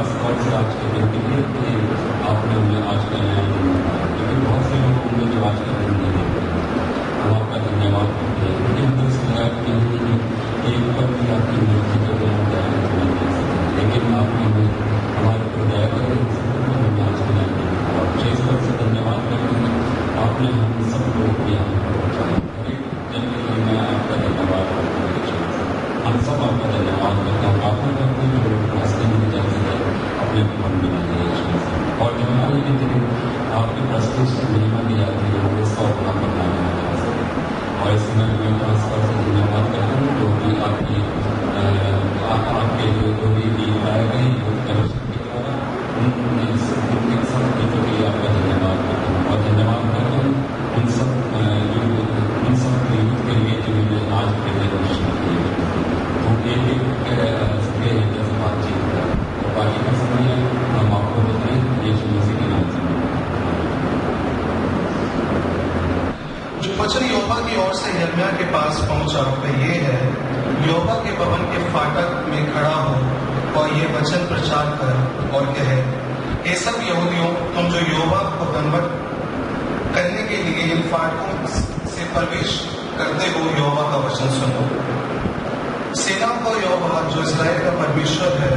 खास तौर से आज के दिन के लिए कि आपने उन्हें आज का नया दिन बताया, लेकिन बहुत से लोग होंगे जो आज का दिन नहीं देखते। हम आपका धन्यवाद करते हैं, लेकिन अंदर से लगा कि एक पल भी आपकी मर्जी के बिना दया नहीं दे सकते, लेकिन आपने हमारे ऊपर दया करके हमें आज का नया दिन बताया। और इस तरह से धन्यवाद करते हैं, आपने हम सब लोग भी यहाँ पर पहुँचाए। हर एक जन के लिए मैं आपका धन्यवाद करता हूँ, हम सब आपका धन्यवाद करते हैं। प्रार्थना करते हैं जो लोग रास्ते में जल्द से जल्द अपने भवन बनाइए और धन्यवाद के दिन आपके प्रस्तुत महिमा दी जाती है, वो इसका अपना बनाने में जा सके। और इस समय मैं खासतौर से धन्यवाद करता हूँ जो कि आपके जो भी गीत गाए गए कलेक्शन के द्वारा उनके सब गीतों के लिए आपका धन्यवाद करता हूँ। और धन्यवाद करता हूँ उन सब यूथ के लिए जिन्होंने आज के लिए निश्चित किए वो सबके जैसे बातचीत है। और बाकी का समय हम आपको बताएं ये चीज़ के नाम से जो वचन यहोवा की ओर से यिर्मयाह के पास पहुंचा वह ये है, यहोवा के भवन के फाटक में खड़ा हो और ये वचन प्रचार कर और कहे, ये सब यहूदियों, तुम जो यहोवा को दंडवत करने के लिए इन फाटकों से प्रवेश करते हो, यहोवा का वचन सुनो। सेना को यहोवा जो इस्राएल का परमेश्वर है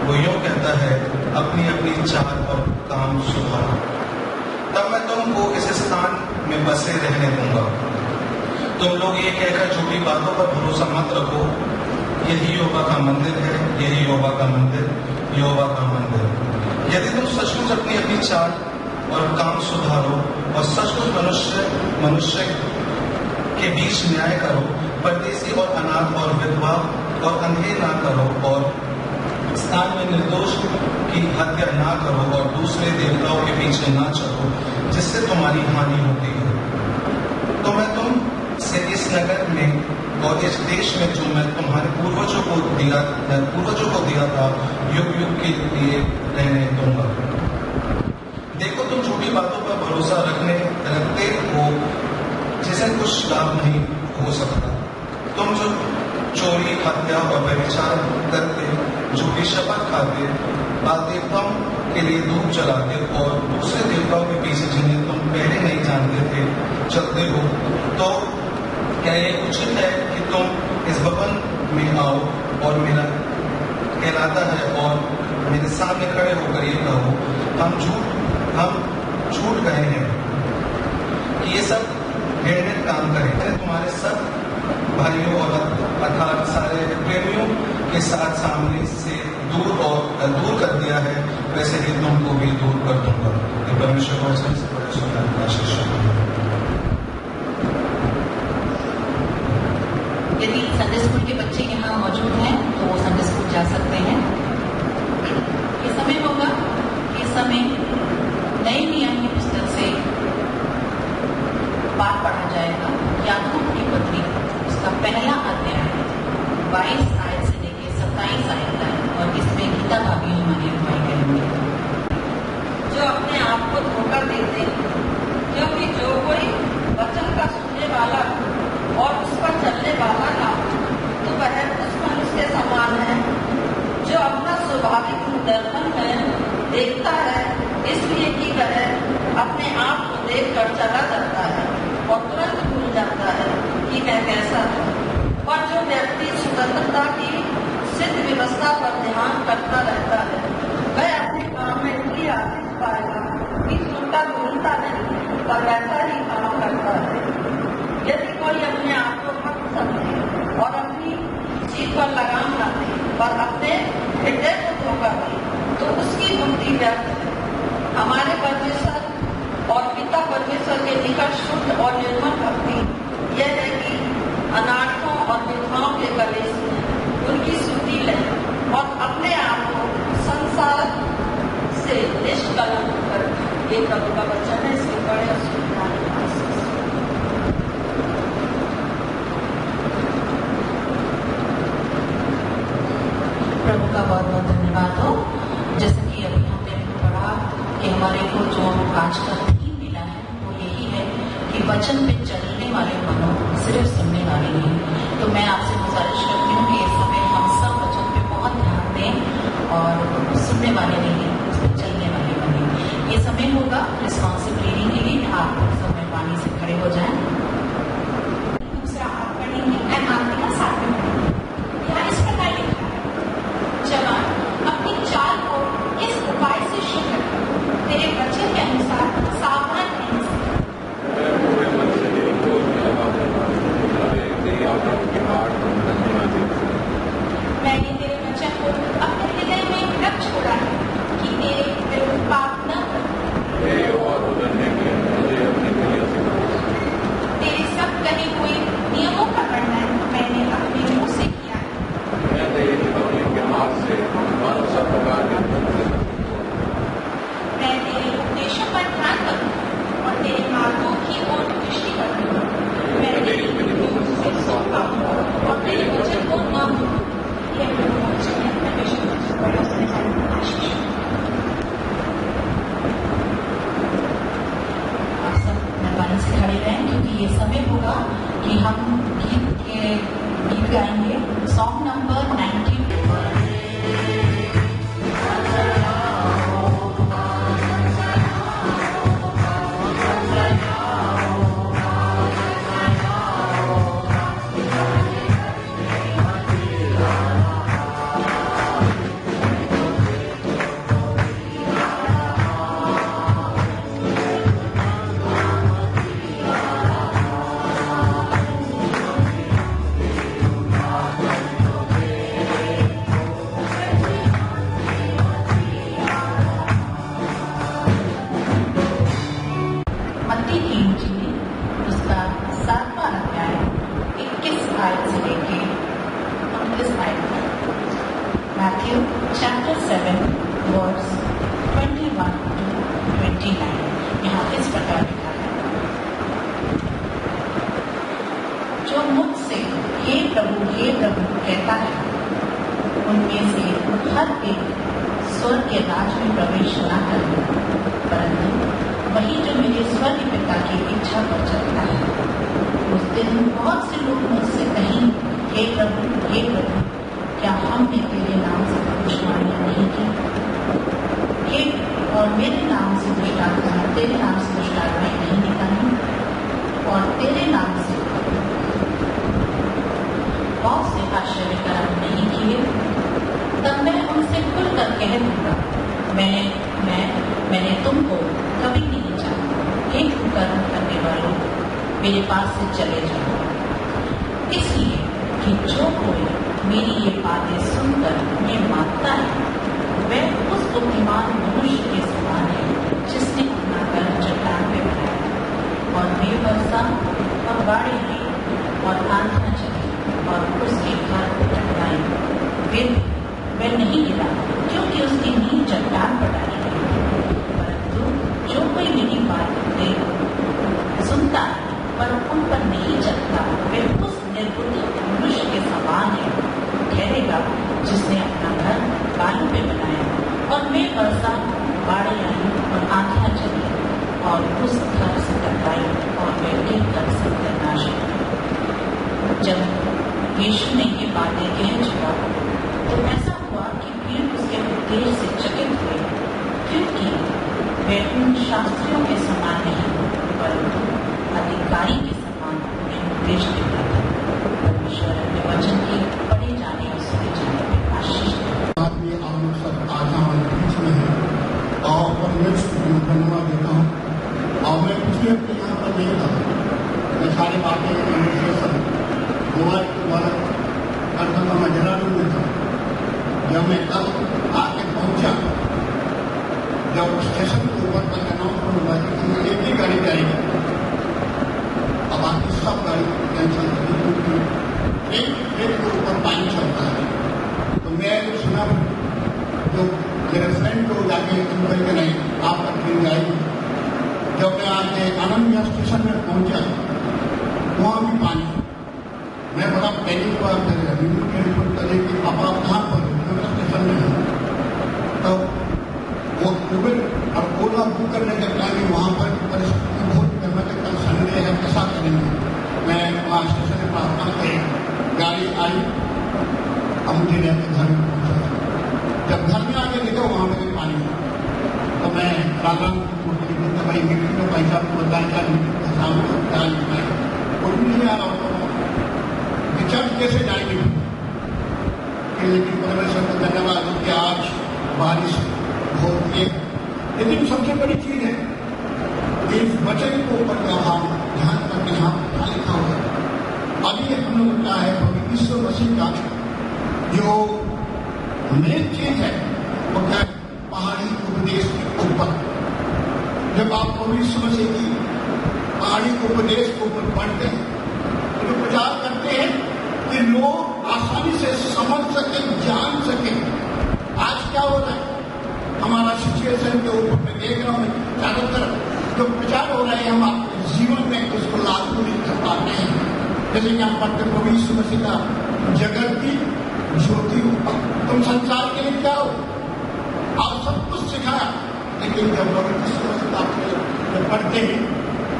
वो यूं कहता है, अपनी अपनी चाल और काम सुधारो, तब मैं तुमको इस स्थान में बसे रहने दूंगा। तुम लोग ये कहकर झूठी बातों पर भरोसा मत रखो, यही यहोवा का मंदिर है, यही यहोवा का मंदिर, यहोवा का मंदिर। यदि तुम सचमुच अपनी अपनी चाल और काम सुधारो और सचमुच मनुष्य के बीच न्याय करो, परदेसी और अनाथ और विधवा और अंधे ना करो, और स्थान में निर्दोष की हत्या ना करो, और दूसरे देवताओं के पीछे ना चलो जिससे तुम्हारी हानि होती है, तो मैं तुम से इस नगर में और इस देश में जो मैं तुम्हारे पूर्वजों को दिया था युग युग के लिए रहने दूंगा। देखो, तुम झूठी बातों पर भरोसा रखते हो जिसे कुछ लाभ नहीं हो सकता। तुम जो चोरी, हत्या और व्यभिचार करते, झूठी शपथ खाते, बाल देवताओं के लिए धूप जलाते और दूसरे देवताओं के पीछे जिन्हें तुम पहले नहीं जानते थे चलते हो, तो क्या ये उचित है कि तुम इस भवन में आओ और मेरा कहलाता है और मेरे सामने खड़े होकर ये कहो, हम झूठ कहे हैं कि ये सब घृणित काम करें। तुम्हारे सब भाइयों और अर्थात सारे प्रेमियों के साथ सामने से दूर कर दिया है, वैसे ही तुमको भी दूर कर दूंगा। ये परमेश्वर को से बड़े सुंदर आशीष। यदि संडे स्कूल के बच्चे यहाँ मौजूद हैं तो वो संडे स्कूल जा सकते हैं। ये समय होगा, ये समय नए नियम की पुस्तक से पाठ पढ़ा जाएगा। याकूब की पत्री उसका पहला अध्याय 22 आयत से लेकर 27 आयत तक, और इसमें गीता भाभी हमारी अगुवाई करेंगे। जो अपने आप को धोखा देते, क्योंकि जो कोई वचन का सुनने वाला और उस पर चलने वाला ना तो वह उस मनुष्य के समान है जो अपना स्वाभाविक दर्पण में देखता है, इसलिए कि वह अपने आप को देखकर चला जाता है और तुरंत भूल जाता है कि वह कैसा है। और जो व्यक्ति स्वतंत्रता की सिद्ध व्यवस्था पर ध्यान करता रहता है, वह अपने काम में इसलिए आशीष पाएगा कि सुनता भूलता नहीं, पर वैसा ही काम करता है। यदि कोई अपने आप को भक्त समझे और अपनी जीत पर लगाम न दे, पर अपने हृदय को धोखा दे, तो उसकी बुद्धि व्यर्थ है। हमारे परमेश्वर और पिता परमेश्वर के निकट शुद्ध और निर्मल भक्ति यह है कि अनाथों और विधवाओं के गले से उनकी सुधि लें और अपने आप को संसार से निष्कलंक करें। ये प्रभु का वचन है, इसके बड़े और सुधार। प्रभु का बहुत बहुत धन्यवाद हो। जैसे कि अभी हमने पढ़ा कि हमारे को जो आज का थीम मिला है वो यही है कि वचन पे चलने वाले बनो, सिर्फ सुनने वाले नहीं। तो मैं आपसे गुजारिश करती हूँ कि इस समय हम सब वचन पे बहुत ध्यान दें और सुनने सुनने वाले नहीं, उस पर चलने वाले बने। ये समय होगा रिस्पॉन्सिव रीडिंग के लिए। आप समय पानी से खड़े हो जाएं। दूसरा हाथ पढ़ेंगे एंड आंटी का साथ में पढ़ेंगे। यहाँ इस प्रकार लिखा है, जवान अपनी चाल को इस उपाय से शुरू कर, तेरे वचन के अनुसार सावधान रहने से। मैंने तेरे वचन को अपने हृदय में रख छोड़ा है कि तेरे विरुद्ध पाप न करूं। तेरे सब कहे हुए नियमों का वर्णन मैंने अपने मुंह से किया है। मैं तेरे उपदेशों पर ध्यान करूं और तेरे मार्गों की ओर दृष्टि करूं। मैं तेरी विधियों से सुन पाऊं और तेरे वचन को न भूलूं। यह प्रभु वचन है, परमेश्वर वचन पर उसने हमें आशीष। आप सब मेहरबानी से खड़े रहें, क्योंकि ये समय होगा कि हम गीत गाएंगे। Song number 90। मत्ती की इंजील उसका 7वां अध्याय 21 आयत से लेके 29 आयत तक। Matthew chapter 7 verse 21 to 29। यहाँ इस प्रकार लिखा है, जो मुझसे हे प्रभु कहता है, उनमें से हर एक स्वर्ग के राज में प्रवेश न करे, परंतु वही जो मेरे स्वर्ग पिता की इच्छा पर चलता है। उस दिन बहुत से लोग मुझसे कहेंगे, हे प्रभु, क्या हमने तेरे नाम से भविष्यवाणियां नहीं की? और मेरे नाम से तेरे नाम से दुष्टात्माएं नहीं निकाली? और तेरे नाम से बहुत से आश्चर्य कर्म नहीं किए? तब मैं उनसे खुलकर कह दूंगा, मैंने तुमको कभी नहीं जाना। हे कुकर्म करने वालों, मेरे पास से चले जाओ। इसलिए कि जो कोई मेरी ये बातें सुनकर उन्हें मानता है, वह उस बुद्धिमान मनुष्य के समान है जिसने अपना घर चट्टान पे बनाया और मेघ बरसा और बाढ़ आई और आंधियां चली और उसके घर उलट गए। फिर वह नहीं गिरा, क्योंकि उसकी नींव चट्टान पर डाली गई। परंतु जो कोई मेरी बातें सुनता है पर उन पर नहीं चलता, वह उस निर्बुद्धि मनुष्य के समान है ठहरेगा जिसने अपना घर बालू पे बनाया और मेघ बरसा, बाढ़ आई और आंधियां चली और उस घर से टकराई और वह गिरकर सत्यानाश हो। जब यीशु ने ये बातें कह चुका तो ऐसा हुआ कि भीड़ उसके उपदेश से चकित हुई, क्योंकि वह उन शास्त्रियों के समान नहीं परंतु अधिकारी के समान उन्हें उपदेश देता था। परमेश्वर अपने वचन के पढ़े जाने और सुने जाने में आशीष देता। आप लोग सब आज हमारे बीच में हैं और परमेश्वर को धन्यवाद देता हूँ। और मैं पिछले हफ्ते यहाँ पर नहीं था, मैं सारी बातें मोबाइल द्वारा करता था, मैं देहरादून में था। जब मैं कल आके पहुंचा, जब स्टेशन के ऊपर तक अनाउंसमेंट हुआ कि एक ही गाड़ी जाएगी, अब बाकी सब गाड़ी कैंसिल कर दी क्योंकि ट्रेन के ऊपर पानी चलता है। तो मैं सुना जो मेरे फ्रेंड को जाके इंक्वायरी के नहीं आपका ट्रेन जाएगी। जब मैं आके आनंद विहार स्टेशन में पहुंचा, वहाँ भी पानी। मैं बड़ा पैनिक हुआ, टेलीफोन करे कि आप कहाँ पर स्टेशन में हैं। तो वो उबेर अब ओला बुक करने के टाइम वहाँ पर परिस्थिति बहुत गड़बड़, कल संडे है, कैसा करेंगे। मैं वहाँ स्टेशन में प्रार्थना करी, गाड़ी आई, अब मुझे घर में पहुँचा। जब घर में आके देखा वहाँ पे कागज भाई मिट्टी में पैसा बताया कोई नहीं आ रहा होता चर्च कैसे जाएंगे लेकिन परमेश्वर को धन्यवाद हो कि आज बारिश होती है। लेकिन सबसे बड़ी चीज है इस वचन को ऊपर हम ध्यान करके यहाँ लिखा हुआ है। अभी हम लोग का है यीशु मसीह का जो मेन चीज है वो क्या है पहाड़ी उपदेश के ऊपर। जब आप यीशु मसीह की पहाड़ी उपदेश के ऊपर पढ़ते हैं तो प्रचार करते हैं कि लोग आसानी से समझ सके जान सके। आज क्या हो रहा है हमारा सिचुएशन के ऊपर मैं देख रहा हूँ चारों तरफ जो प्रचार हो रहा है हम अपने जीवन में उसको लागू नहीं कर पाते हैं। जैसे कि हम पढ़ते प्रभु यीशु मसीह का जगत की ज्योति हो तुम संसार के लिए क्या हो आप सब कुछ सिखाया। लेकिन जब प्रभु यीशु मसीह जब पढ़ते हैं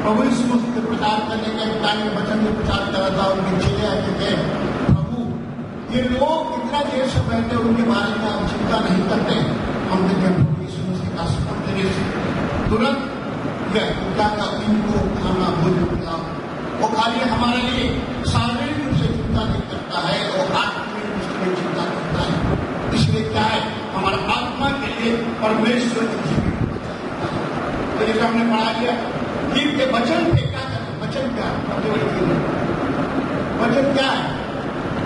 प्रभु यीशु मसीह के प्रचार करने के टाइम में वचन में प्रचार करा था उनके चेले आते थे प्रभु ये लोग कितना देर से बैठे उनके बारे में आप चिंता नहीं करते। हमने जब प्रभु यीशु मसीह का स्पर्श से तुरंत क्या का इनको खाना भोजन मिला वो खाली हमारे लिए शारीरिक रूप से चिंता नहीं करता है और आत्मिक रूप से चिंता करता है। इसलिए क्या है हमारा आत्मा के लिए परमेश्वर की जीवित तो जैसे हमने पढ़ा दिया कि वचन पे क्या करें वचन क्या है वचन क्या है।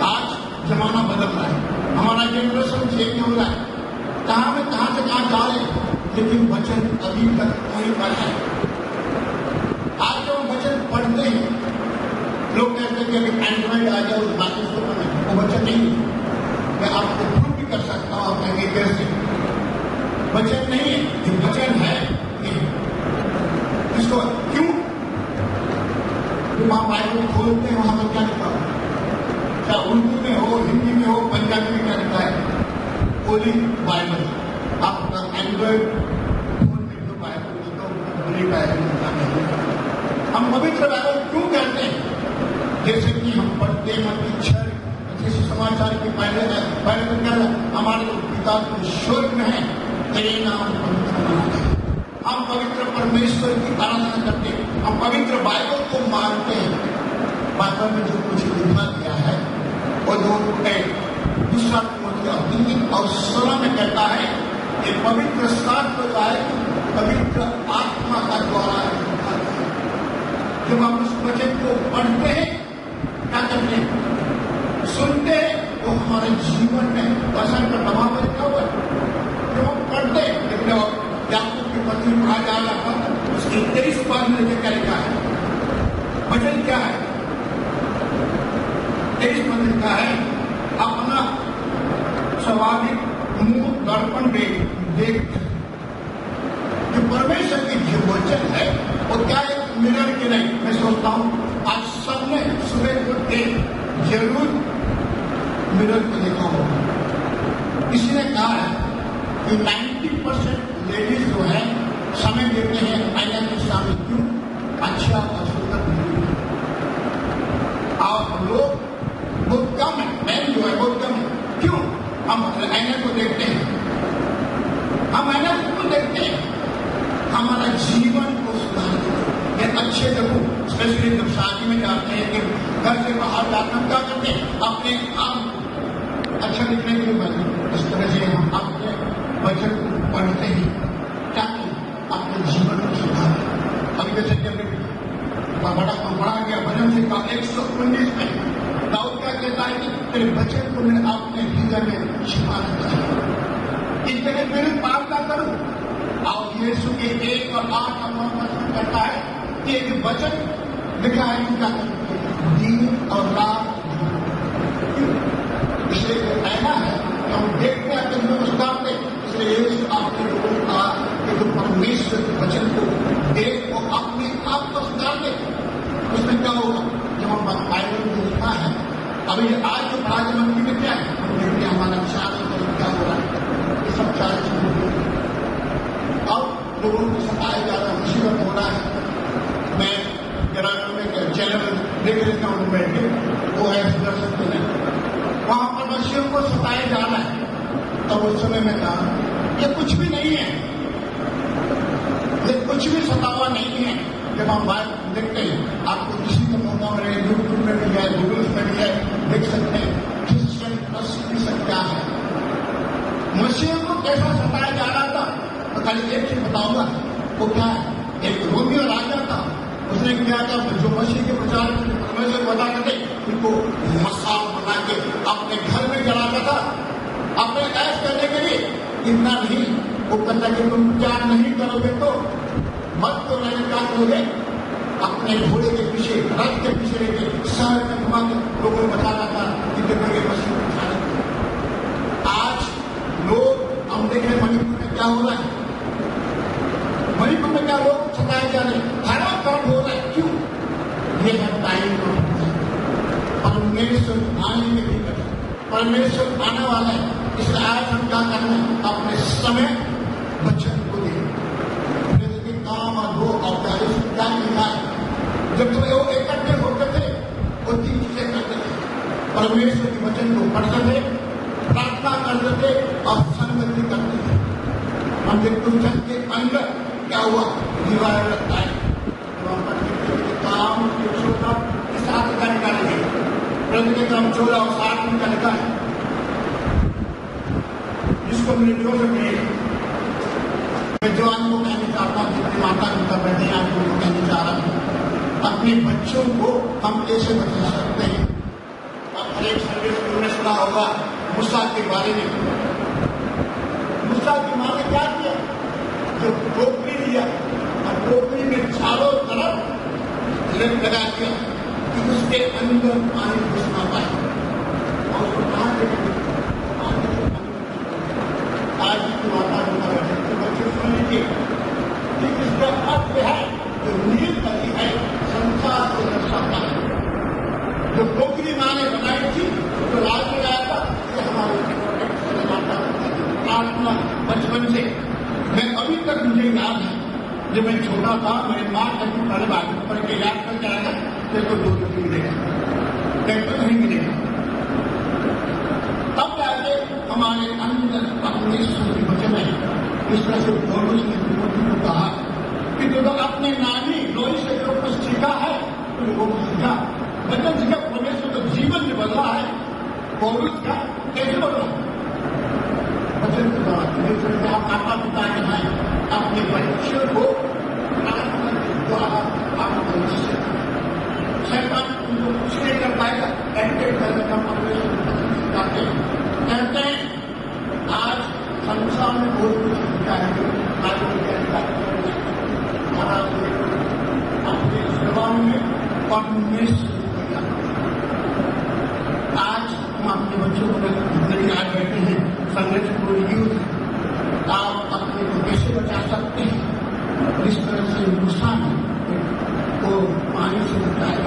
आज जमाना बदल रहा है हमारा जनरेशन चेंज हो रहा है कहाँ में कहाँ से कहाँ जा रहे हैं लेकिन वचन अभी तक वहीं पर है। आज जब हम वचन पढ़ते हैं लोग कहते हैं कि अभी एंड्रॉइड आ जाए उस बात को वो वचन नहीं मैं आपको प्रूव भी कर सकता हूँ आप कहेंगे कैसे वचन नहीं है ये वचन है इसको क्यों वहां बाइबल खोलते हैं वहां पर क्या लिखा हो चाहे उर्दू में हो हिंदी में हो पंजाबी में क्या लिखा है ओली बाइबल आपका एंड्रॉइड फोन में जो बाइबल उसको ओली बाइबल हम पवित्र बाइबल क्यों कहते हैं जैसे कि हम पढ़ते मत छर जैसे समाचार के पहले तो क्या हमारे पिता तो स्वर्ग में है तेरे नाम पवित्र बनाते हैं। हम पवित्र परमेश्वर की आराधना करते हैं हम पवित्र बाइबल को मानते हैं। बाइबल में जो कुछ लिखा गया है वो जो दूसरा और 16 में कहता है कि पवित्र शास्त्र जो है पवित्र आत्मा का द्वारा जब हम उस वचन को पढ़ते हैं क्या करते हैं सुनते हैं वो हमारे जीवन में वचन का प्रभाव क्या हुआ जब हम पढ़ते हैं याकूब की पत्री पढ़ा जा रहा था उसकी 23 बार में क्या लिखा है वचन क्या है 23 पद लिखा है अपना स्वाभाविक मुंह दर्पण में देख जो परमेश्वर की जो वचन है वो क्या है मिरर के नहीं। मैं सोचता हूँ आज सबने सुबह उठ के जरूर मिरर को देखा होगा। किसी ने कहा है कि 90% लेडीज जो है समय देते हैं आईना के सामने क्यों अच्छा और सुंदर और लोग बहुत कम है मैन जो है बहुत कम है क्यों हम आईना को देखते हैं हम आईना को क्यों देखते हैं हमारा जीवन को सुधारने ये अच्छे जगह स्पेशली जब शादी में जाते हैं कि घर से बाहर जाते हम क्या करते हैं अपने आप अच्छा दिखने के लिए बनते इस तरह से हम अपने वचन को पढ़ते हैं ताकि अपने जीवन को सुधारें। अभी जैसे कि बड़ा गया भजन से का 119 में दाऊद क्या कहता है कि तेरे वचन को मैं अपने हृदय में छिपा रखता है इस तरह मेरे पाप का करूं और यीशु के 1 और 8 का वचन करता है कि एक वचन लिखा है कि क्या दिन और रात इसलिए ऐसा है कि हम देखते हैं कि उतारते इसलिए यीशु आपके लोगों का जो परमेश्वर के वचन को देख को अपने आप को सुधार दे उसमें क्या होगा जब हम बाइबल में लिखा है अभी आज जो प्राज मंत्री में क्या है हम देखते हैं हमारा चारों तरफ क्या हो रहा है ये सब चार चीजें अब लोगों को सताया जा रहा है मुसीबत हो रहा है। मैं जरा में चैनल देख लेता हूँ बैठ के वो है सुदर्शन चैनल वहां पर मसीहों को सताया जा रहा है तब उस समय में कहा ये कुछ भी नहीं है कुछ भी सतावा नहीं है। जब हम बात देखते हैं, आपको किसी का मौका मिले, यूट्यूब में भी है, गूगल में भी है, देख सकते हैं क्रिश्चियन प्लस क्या है। मसीह को कैसा सताया जा रहा था, तो खाली एक चीज बताऊंगा, वो क्या है। एक रोमियो राजा था, उसने क्या था, जो मसीह के प्रचार परमेश्वर बता करते उनको मसाल बना के अपने घर में जलाता था, अपने ऐश करने के लिए। इतना नहीं, वो कहता कि तुम प्यार नहीं करोगे तो मत तो नहीं, क्या करोगे, अपने घोड़े के पीछे, रथ के पीछे लेके शहर में घुमा के लोगों को बताता था कि देखो ये मसीह प्रचार। आज लोग हम देख रहे मणिपुर में क्या हो रहा है, मणिपुर में क्या लोग सताए जा रहे हैं, हरा काम हो रहा है। क्यों? ये है टाइम को परमेश्वर आने में भी कर, परमेश्वर आने वाला है। इसलिए आज हम क्या करना है, अपने समय वचन को दें। काम और दो औपचारिक क्या लिखा है, जब तो वो इकट्ठे होते थे वो 3 चीजें करते थे, परमेश्वर के वचन को पढ़ते थे, प्रार्थना करते थे और संगति करते थे। हम देखते वचन के अंदर क्या हुआ, दीवार लगता है, काम 7 का निकालेंगे, प्रति काम 14 और 7 का लिखा है, जिसको मैंने जो मैं जवान को कहना चाहता हूँ, अपनी माता पिता बैठे आज को कहना चाह रहा हूँ, अपने बच्चों को हम कैसे बचा सकते हैं। अब हर एक सर्विस में सुना होगा मूसा के बारे में। मूसा की माँ ने क्या किया, जो टोकरी लिया और टोकरी में चारों तरफ लेप लगा दिया कि उसके अंदर पानी घुस ना पाए, और उसको कहा आज की माता पिता बैठे बच्चे सुन लीजिए कि इसका अर्थ है जो नील नदी है संसार को दर्शाता है। जो टोकरी माँ ने बनाई थी, जो लाल लगाया था, ये हमारे प्रार्थना बचपन से। मैं अभी तक मुझे याद है, जब मैं छोटा था, मेरी माँ कभी पहले बात पढ़ के याद कर जाएगा, तेरे को 2 रुपये मिलेगा, तेरे को नहीं मिलेगा। तब जाके हमारे अंदर अपने वचन है। इस तरह से पौलुस ने तिमोथी को कहा कि जो लोग अपने नानी लोई से जो कुछ सीखा है तो वो सीखा, वचन सीखा, परमेश्वर तो जीवन में बदला है। पौलुस का कैसे बदला, वचन के द्वारा। परमेश्वर से आप माता पिता के हैं, अपने बच्चों को प्रार्थना के द्वारा आप निश्चित शैतान उनको कुछ नहीं कर पाएगा, एडिकेट करने का परमेश्वर सिखाते हैं। कहते हैं आज संसार में बहुत कुछ दिखता है, अपने जबान में परमेश्वर। आज हम अपने बच्चों को नहीं आज बैठे हैं, संघर्ष को यूज आप अपने को कैसे बचा सकते हैं। इस तरह से मूसा को पानी से बचाया।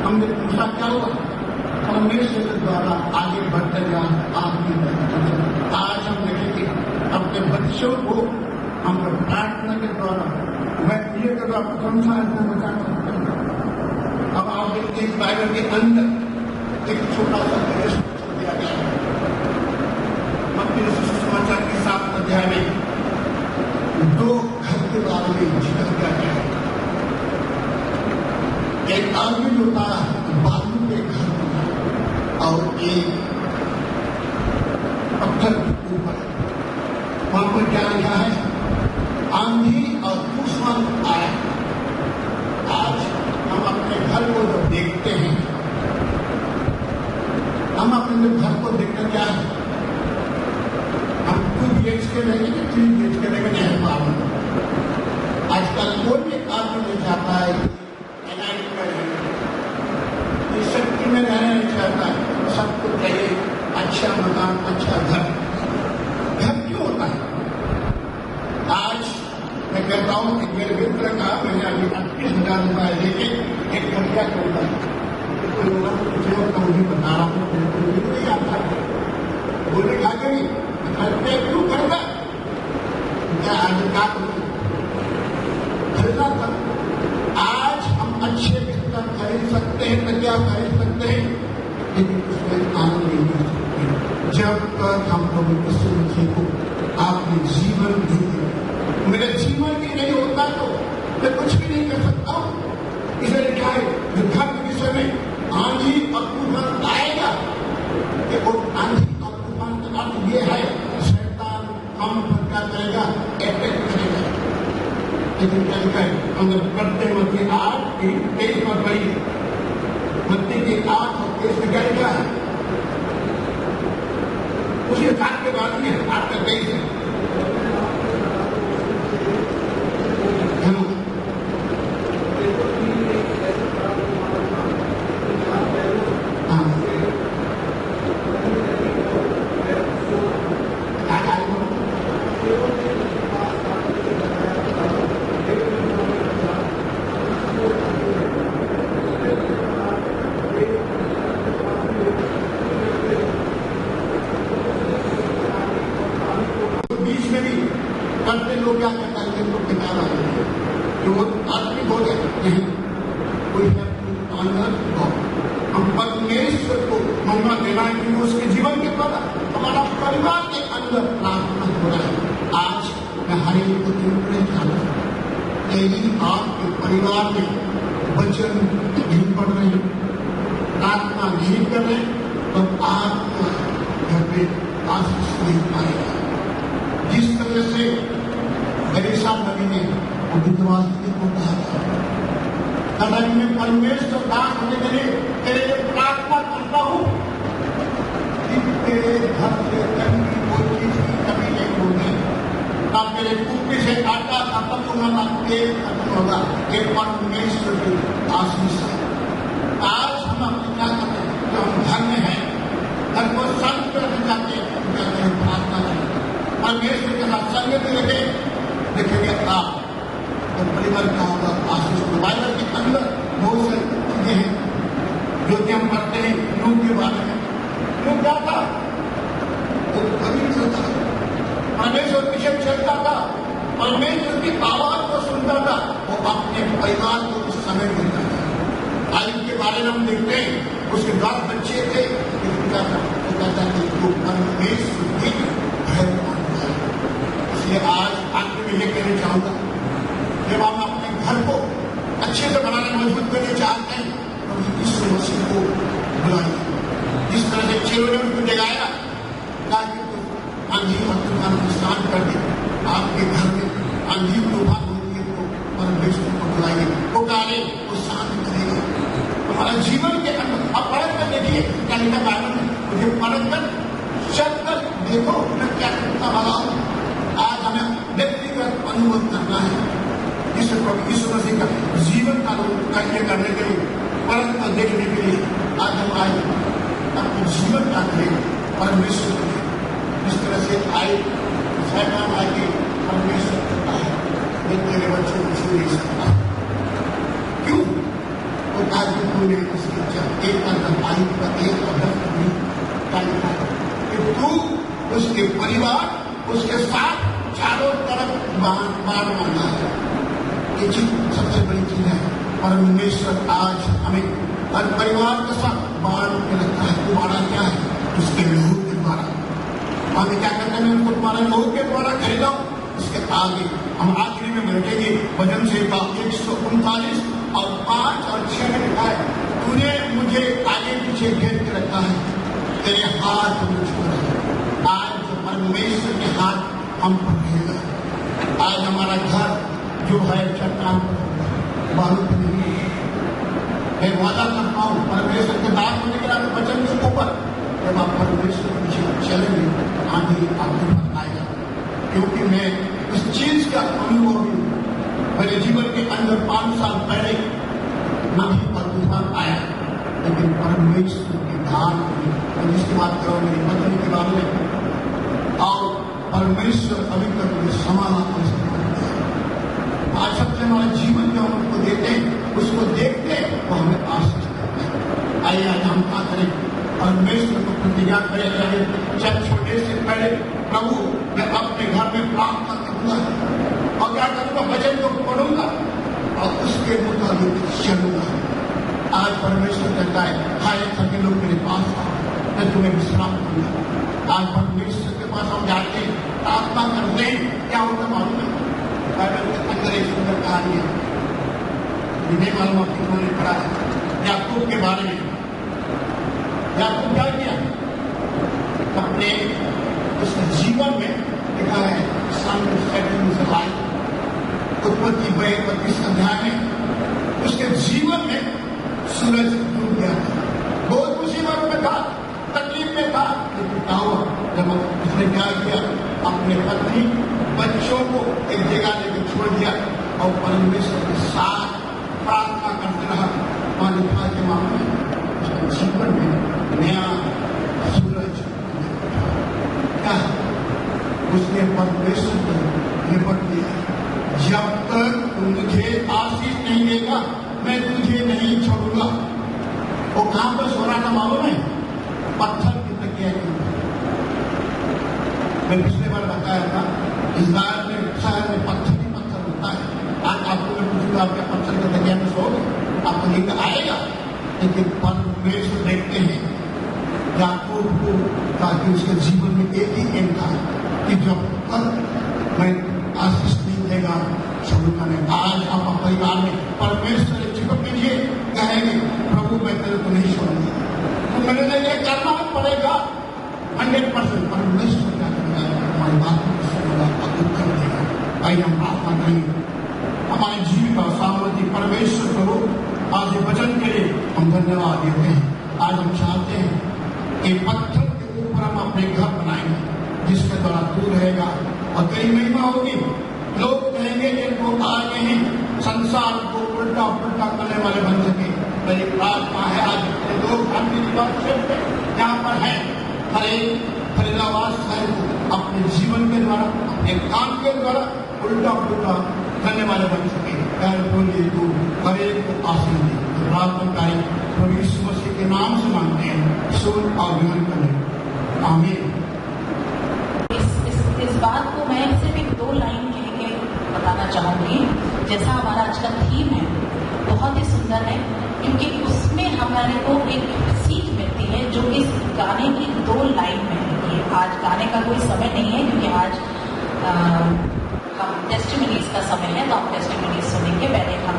हमने पूछा क्या हुआ, परमेश्वर के द्वारा आगे बढ़ते गया। आज हम देखेंगे अपने बच्चों को हम प्रार्थना के द्वारा, मैं ये कर रहा कौन सा को बचा सकते हैं। अब आप देखते हैं बाइबल के अंदर एक छोटा सा प्रदेश दिया गया है। मत्ती सुसमाचार के 7 अध्याय में 2 घर के बारे में जिक्र किया गया है। एक आदमी जो था बालू के घर और एक पत्थर के ऊपर, वहां पर क्या लिखा है, आंधी और तूफान आया। आज हम अपने घर को जब देखते हैं, हम अपने घर को देखकर क्या है, हम 2 BHK के रहेंगे कि 3 BHK के रहेंगे, नहीं मालूम। आजकल कोई भी आदमी नहीं चाहता है शक्ति में रहना नहीं चाहता है, सबको चाहिए अच्छा मकान, अच्छा घर। घर क्यों होता है? आज मैं कहता हूं कि मेरे मित्र का मैंने अभी 28,000 रुपये लेके एक घर क्या करता है, कोई लोगों को कुछ और का मुझे बता रहा हूँ, नहीं आता है, बोले क्या करी घर पे क्यों करना, मैं आज क्या करूँ, खरीदा था। आज हम अच्छे बिस्तर खरीद सकते हैं, तकिया खरीद सकते हैं, लेकिन उसमें आनंद नहीं मिल सकते जब तक हम लोग किसी को आपने जीवन नहीं दिया। मेरा जीवन भी नहीं होता तो मैं कुछ भी नहीं कर सकता हूं। इसलिए क्या है जो धर्म के विषय में आंधी और तूफान आएगा, कि वो आंधी और तूफान का अर्थ ये है शैतान हम पर क्या करेगा, अटैक करेगा। लेकिन क्या लिखा है अगर पढ़ते मत्ती 8:23 पर पढ़िए, मत्ती की 8:23 में क्या लिखा है, उसी 7 के बाद में 8:23 है। करते लोग क्या करता है, लोग किताब आ रही है जो आत्मिक हो जाए नहीं, कोई हम परमेश्वर को मौका देना है कि उसके जीवन के द्वारा हमारा परिवार के अंदर प्रार्थना हो रहा है। आज मैं हर एक को निर्णय चाहता हूं, यदि आपके परिवार में वचन नहीं पढ़ रहे, प्रार्थना नहीं कर रहे, तो आपका घर में आशीष नहीं पाएगा। जिस तरह से गणेशा नबी ने विधवा को कहा था, मैं परमेश्वर दास होने के लिए तेरे लिए प्रार्थना करता हूं कि तेरे घर से कहीं भी कोई चीज की कमी नहीं होगी, ना तेरे कुप्पी से आटा खत्म होगा, ना तेल खत्म होगा। ये परमेश्वर की आशीष है। आज हम अपने क्या करते हैं, जो हम घर में हैं, घर को शांत करना चाहते हैं, प्रार्थना करें, परमेश्वर के साथ संगत लेके देखेंगे आप तो परिवार का होगा आशीष। बाइबल के अंदर बहुत सारी चीजें हैं जो कि हम पढ़ते हैं नूह के बारे में। नूह क्या था, वो कभी चलता था, परमेश्वर पीछे चलता था, परमेश्वर की आवाज को सुनता था, वो अपने परिवार को उस समय मिलता था। आयु के बारे में हम देखते हैं, उसके 10 बच्चे थे, लेकिन क्या था, वो कहता था कि परमेश्वर की भय मानता है। इसलिए आज आखिर में ये कहना चाहूंगा, जब हम अपने घर को अच्छे से बनाने मजबूत करना चाहते हैं तो यीशु मसीह को बुलाइए। जिस तरह से चेलों ने उनको जगाया ताकि आंधी और तूफान को शांत कर दे, आपके घर में आंधी तूफान होती है तो परमेश्वर को बुलाइए, पुकारे, वो शांत करेगा। हमारा जीवन के अंदर आप परख कर देखिए, क्या लिखा बाइबल में, मुझे परख कर चल कर देखो मैं क्या करता वाला हूं। आज हमें व्यक्तिगत अनुभव करना है इस प्रभु यीशु मसीह का जीवन का कार्य करने के लिए, परख को देखने के लिए आज हम आए। अपने जीवन का करें परमेश्वर के इस तरह से आए, शैतान आके परमेश्वर करता है, मैं तेरे बच्चों को छू नहीं सकता। क्यों? वो ताकि तूने उसकी एक अंदर आई का एक अभ्यस्त कि तू उसके परिवार उसके साथ चारों तरफ बाढ़ मांगा है। ये चीज सबसे बड़ी चीज है। परमेश्वर आज हमें हर परिवार के साथ बाढ़ के लगता है। तुम्हारा क्या है? उसके लहू के द्वारा हमें क्या करते हैं, उनको तुम्हारे लहू के द्वारा खरीदा। इसके आगे हम आखिरी में बैठेंगे भजन से 139 और 5 और 6 में लिखा है, तूने मुझे आगे पीछे घेर के रखा है, तेरे हाथ मुझ पर है। आज परमेश्वर के हाथ हम पर रहेगा। आज हमारा घर जो है चट्टान पर बालू पर नहीं है। मैं वादा करता हूँ परमेश्वर के दास होने के नाते वचन के ऊपर जब आप परमेश्वर के पीछे चलेंगे आगे आपके पास आएगा। क्योंकि मैं इस चीज का अनुभव मेरे जीवन के अंदर 5 साल पहले नदी पर तूफान आया, लेकिन परमेश्वर की धार और जिसकी बात करो मेरी पत्नी के बारे में, और परमेश्वर अभी तक मुझे संभाला। आज सबसे हमारा जीवन जो हम उनको देते हैं उसको देखते हैं वो हमें आशीष करते हैं। आइए आज हम क्या करें, परमेश्वर को प्रतिज्ञा करें, चल छोटे से पहले प्रभु मैं अपने घर में प्रार्थना करूंगा और क्या करूंगा, वचन को पढ़ूंगा और उसके मुताबिक चलूंगा। आज परमेश्वर कहता है हाय सभी लोग मेरे पास आओ, मैं तुम्हें विश्राम दूंगा। आज परमेश्वर के पास हम जाते हैं, प्रार्थना करते हैं, क्या होता मालूम है? बाइबल के अंदर एक सुंदर कहानी है। नहीं मालूम आप कितनों ने पढ़ा है याकूब के बारे में। याकूब क्या किया अपने उस जीवन में लिखा है उत्पत्ति 32 अध्याय में उसके जीवन में सूरज डूब गया था, बहुत मुसीबत में था, तकलीफ में था, लेकिन क्या हुआ जब उसने क्या किया अपने पत्नी बच्चों को एक जगह लेकर छोड़ दिया और परमेश्वर के साथ प्रार्थना करते रहा। मालिका के मामले में उसके जीवन में नया सूरज क्या उसने परमेश्वर को निपट दिया। जब तक तू मुझे आशीष नहीं देगा मैं तुझे नहीं छोड़ूंगा। वो कहां पर सो रहा था मालूम है? पत्थर की तकिया के ऊपर। मैं पिछले बार बताया था इजराइल में शहर में पत्थर ही पत्थर होता है। आज आपको मैं पूछूंगा आपके पत्थर की तकिया में सोओगे आपको नींद आएगा, लेकिन परमेश्वर देखते हैं याकूब को ताकि उसके जीवन में एक ही एम था कि जब तक मैं आशीष नहीं देगा छोड़ूंगा नहीं। आज आप परिवार में परमेश्वर से चिपक कीजिए, कहेंगे प्रभु मैं तेरे को नहीं छोड़ूंगा, तो मेरे लिए ये करना पड़ेगा 100%। परमेश्वर क्या करेगा हमारी बात को सुनेगा, अद्भुत कर देगा। आइए हम प्रार्थना करेंगे हमारी जीविका सामर्थ्य परमेश्वर करो। आज ये वचन के लिए हम धन्यवाद देते हैं। आज हम चाहते हैं कि पत्थर के ऊपर हम अपने घर बनाएंगे जिसके द्वारा तू रहेगा और तेरी महिमा होगी। लोग कहेंगे जिनको आगे ही संसार को उल्टा पुल्टा करने वाले बन सके। मेरी प्रार्थना है आज लोग यहाँ पर है हर एक फरीदाबाद शहर को अपने जीवन के द्वारा अपने काम के द्वारा उल्टा पुल्टा करने वाले बन सके। प्यार बोलिए तू हर एक को आशीष दे। प्रार्थनाकारी प्रभु यीशु मसीह के नाम से मांगते हैं, सुन और ग्रहण करें, आमीन। इस बात को मैं सिर्फ एक 2 लाइन कह के बताना चाहूंगी। जैसा हमारा आज का थीम है बहुत ही सुंदर है, क्योंकि उसमें हमारे को एक सीख मिलती है जो इस गाने की 2 लाइन में है। ये आज गाने का कोई समय नहीं है, क्योंकि आज हम टेस्टिमनीज का समय है, तो हम टेस्टिमनीज सुनेंगे। पहले हम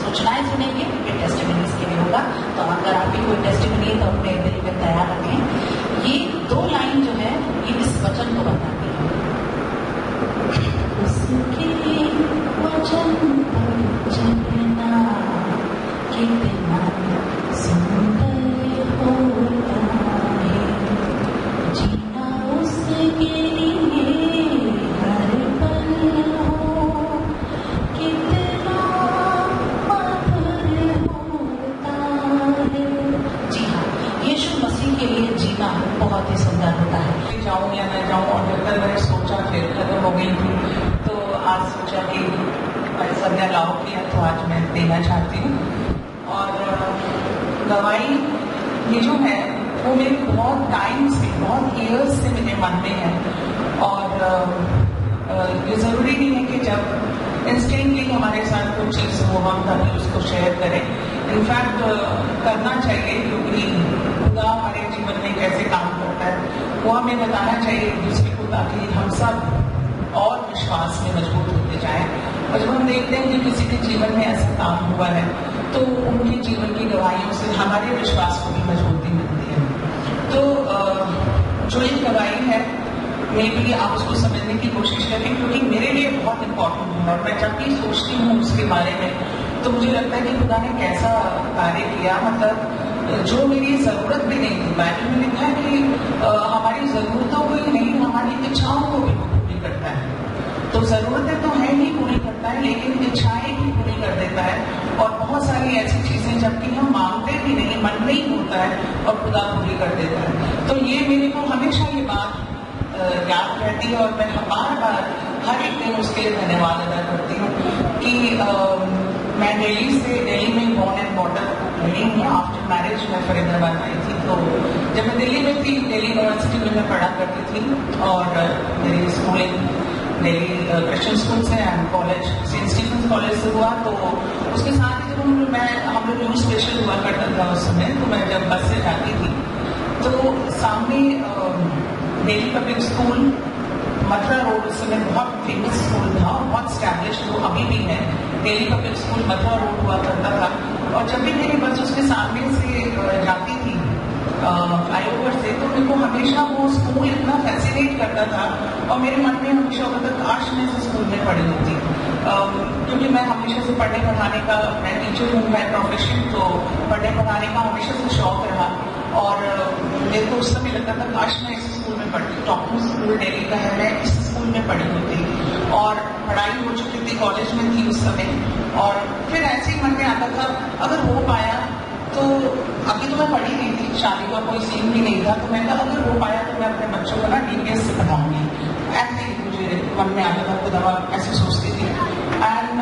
सूचनाएं सुनेंगे, फिर टेस्टिमनीज के लिए होगा। तो अगर आपकी कोई टेस्टिमनी तो अपने दिल में तैयार रखें। ये 2 लाइन जो है ये इस वचन को बताती है। उसके वचन पर चलना कितना सुंदर होता है, जीना उसके लिए हर पल हो कितना मधुर होता है। जी हाँ, यीशु मसीह के लिए जीना बहुत ही सुंदर होता है। जाऊँ या न जाऊँ, और जब तक मैंने सोचा फिर खत्म हो गई थी, तो आज सोचा कि संध्या लाओ किया तो आज मैं देना चाहती हूँ। और गवाही ये जो है वो मेरे बहुत टाइम से, बहुत ईयर्स से मेरे मन में है। और ये ज़रूरी नहीं है कि जब इंस्टेंटली हमारे साथ कोई चीज़ हो हम तभी उसको शेयर करें। इनफैक्ट करना चाहिए, क्योंकि खुदा हमारे जीवन में कैसे काम करता है वो हमें बताना चाहिए एक दूसरे को, ताकि हम सब और विश्वास में मजबूत होते जाएं। और जब हम देखते हैं कि किसी के जीवन में ऐसा काम हुआ है तो उनके जीवन की गवाहियों से हमारे विश्वास को भी मजबूती मिलती है। तो जो ये गवाही है मे भी आप उसको समझने की कोशिश करें, क्योंकि मेरे लिए बहुत इम्पोर्टेंट है। और मैं जब भी सोचती हूँ उसके बारे में तो मुझे लगता है कि खुदा ने कैसा कार्य किया। मतलब जो मेरी ज़रूरत भी नहीं थी, बाइबल में लिखा है कि हमारी ज़रूरतों को ही नहीं हमारी इच्छाओं को भी पूरी करता है। तो ज़रूरतें तो है ही पूरी करता है, लेकिन इच्छाएं भी पूरी कर देता है। और बहुत सारी ऐसी चीज़ें जबकि हम मांगते भी नहीं, मन में ही होता है और खुदा पूरी कर देता है। तो ये मेरे को हमेशा ये बात याद रहती है और मैं बार बार हर एक दिन उसके लिए धन्यवाद अदा करती हूँ कि मैं दिल्ली में बॉर्न एंड बॉटअप रही हूँ। आफ्टर मैरिज मैं फरीदाबाद आई थी। तो जब मैं दिल्ली में थी, दिल्ली यूनिवर्सिटी में मैं पढ़ा करती थी और मेरी स्कूलिंग दिल्ली क्रिश्चियन स्कूल से and college Saint Stephen's college से हुआ। तो उसके साथ ही जब हम लोग न्यूज स्पेशल हुआ करता था उस समय, तो मैं जब बस से जाती थी तो सामने Delhi public school Mathura road उस समय बहुत फेमस स्कूल था, बहुत स्टैब्लिश, वो अभी भी है। Delhi public school Mathura road हुआ करता था, और जब भी मेरी बस उसके सामने से जाती थी फ्लाईओवर से, तो मेरे को हमेशा वो स्कूल इतना फैसिनेट करता था, और मेरे मन में हमेशा होता था काश मैं इस स्कूल में पढ़ी होती, क्योंकि मैं हमेशा से पढ़ने पढ़ाने का, मैं टीचर हूँ बाय प्रोफेशन, तो पढ़ने पढ़ाने का हमेशा से शौक रहा। और मेरे को उस समय लगता था काश मैं इस स्कूल में पढ़ती, टॉपमोस्ट स्कूल दिल्ली का है, मैं इस स्कूल में पढ़ी होती, और पढ़ाई हो चुकी थी, कॉलेज में थी उस समय। और फिर ऐसे ही मन में आता था अगर हो पाया तो, अभी तो मैं पढ़ी नहीं थी, शादी का कोई सीन भी नहीं था, तो मैं कहा अगर हो पाया तो मैं अपने बच्चों को ना DPS से पढ़ाऊंगी। ऐसे ही मुझे मन में आता था, खुद दवा ऐसे सोचती थी। एंड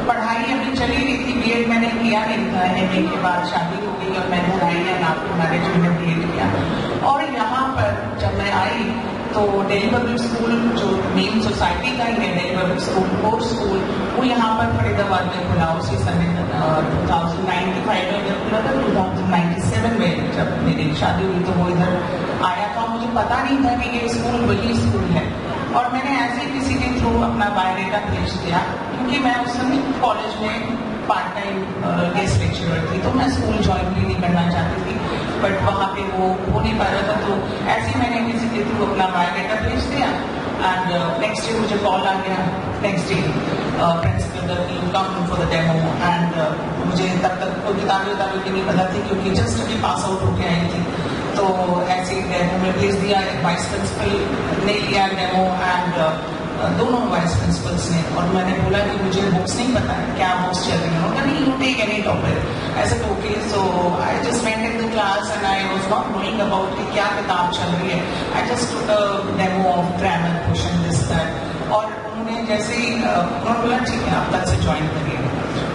पढ़ाई अभी चली रही थी, BEd मैंने किया नहीं था, MA के बाद शादी हो गई और मैं घर आई एंड आफ्टर मैरिज मैंने BEd किया। और यहाँ पर जब मैं आई तो दिल्ली पब्लिक स्कूल जो मेन सोसाइटी का ही है, Delhi public school core school, वो यहाँ पर फरीदाबाद में खुला, उसी समय 2095 में इधर खुला था। 2097 में जब मेरी शादी हुई तो वो इधर आया था, मुझे पता नहीं था कि ये स्कूल वही स्कूल है, और मैंने ऐसे ही किसी के थ्रू अपना बायोडेटा भेज दिया, क्योंकि मैं उस समय कॉलेज में पार्ट टाइम गेस्ट लेक्चरर थी, तो मैं स्कूल ज्वाइन भी नहीं करना चाहती थी, बट वहाँ पे वो हो नहीं पा रहा था, तो ऐसे ही मैंने किसी के थ्रू अपना बायोडेटा भेज दिया। एंड नेक्स्ट डे मुझे कॉल आ गया, next day principal you come for the demo, and मुझे तब तक कोई किताबें भी नहीं पता थी, क्योंकि जस्ट अभी पास आउट होके आई थी, तो ऐसे ही डेमो में भेज दिया। वाइस प्रिंसिपल ने लिया डेमो, एंड दोनों वाइस प्रिंसिपल्स ने, और मैंने बोला कि मुझे बुक्स नहीं पता है, क्या बुक्स चल रही हैं, नहीं यू टेक एनी टॉपिक। ऐसे तो okay, so I just went in the class and I was not knowing about कि क्या किताब चल रही है। I just took a demo of grammar, question, this that, और उन्होंने जैसे ही उन्होंने बोला ठीक है आप कल से ज्वाइन करिए,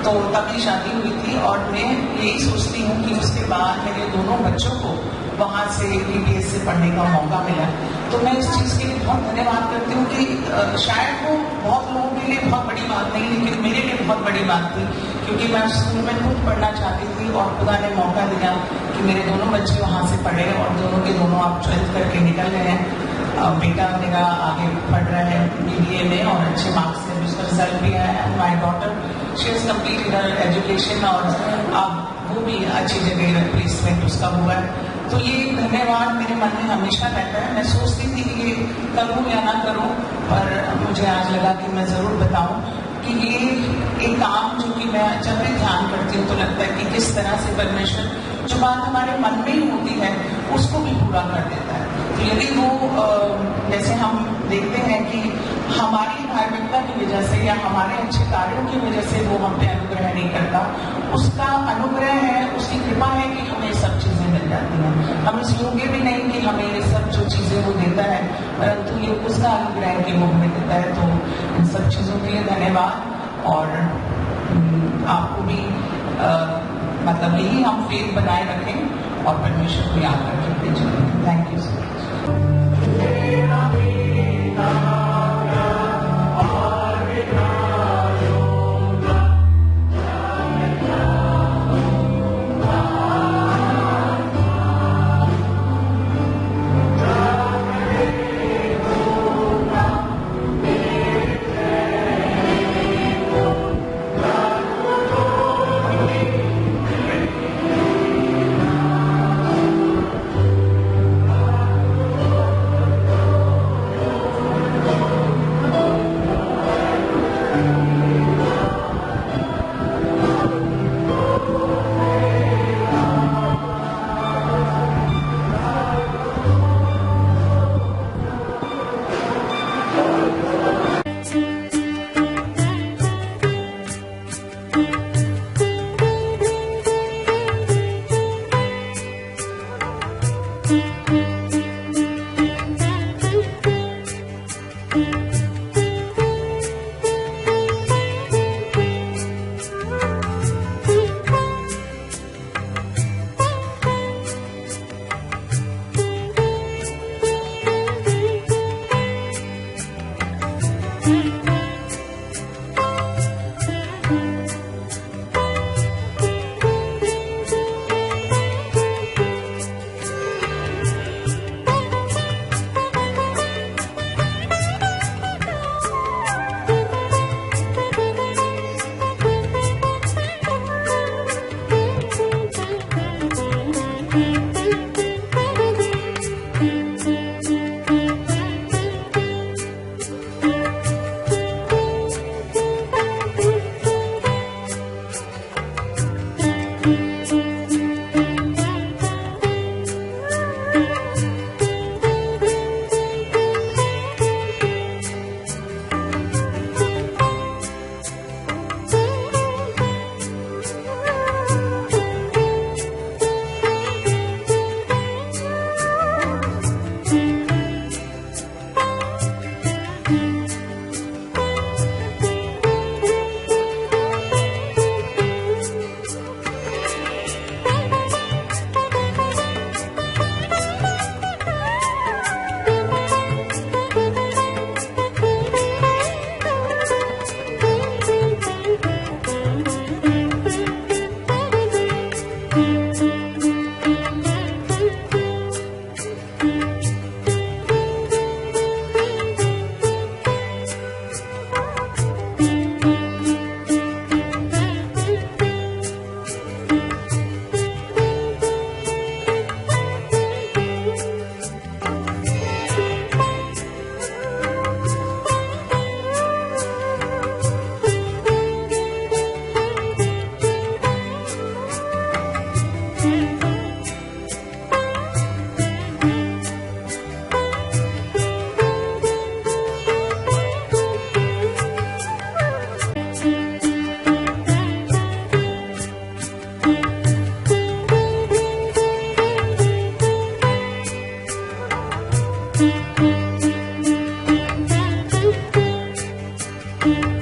तो तभी शादी हुई थी। और मैं यही सोचती हूँ कि उसके बाद मेरे दोनों बच्चों को वहाँ से DPS से पढ़ने का मौका मिला, तो मैं इस चीज़ के लिए बहुत धन्यवाद करती हूँ कि शायद वो बहुत लोगों के लिए बहुत बड़ी बात नहीं, लेकिन मेरे लिए बहुत बड़ी बात थी, क्योंकि मैं उस स्कूल में खुद पढ़ना चाहती थी, और खुदा ने मौका दिया कि मेरे दोनों बच्चे वहाँ से पढ़े, और दोनों के दोनों आप 12th करके निकल गए हैं। बेटा मेरा आगे पढ़ रहा है BBA में, और अच्छे मार्क्स से उसका रिजल्ट भी आया है। My daughter she is completed her education, और अब वो भी अच्छी जगह प्लेसमेंट उसका हुआ है। तो ये धन्यवाद मेरे मन में हमेशा रहता है। मैं सोचती थी कि ये करूँ या ना करूँ, पर मुझे आज लगा कि मैं ज़रूर बताऊँ कि ये एक काम जो कि मैं जब भी ध्यान करती हूँ तो लगता है कि किस तरह से परमेश्वर जो बात हमारे मन में ही होती है उसको भी पूरा कर देता है। तो यदि वो जैसे हम देखते हैं कि हमारी धार्मिकता की वजह से या हमारे अच्छे कार्यों की वजह से वो हम पे अनुग्रह नहीं करता, उसका अनुग्रह है, उसकी कृपा है कि हमें सब चीज़ें मिल जाती हैं। हम इस योग्य भी नहीं कि हमें ये सब जो चीज़ें वो देता है, परंतु ये उसका अनुग्रह है कि वो हमें देता है। तो इन सब चीज़ों के लिए धन्यवाद, और आपको भी मतलब यही हम फेथ बनाए रखें और परमेश्वर को याद रखें। Thank you so much. है।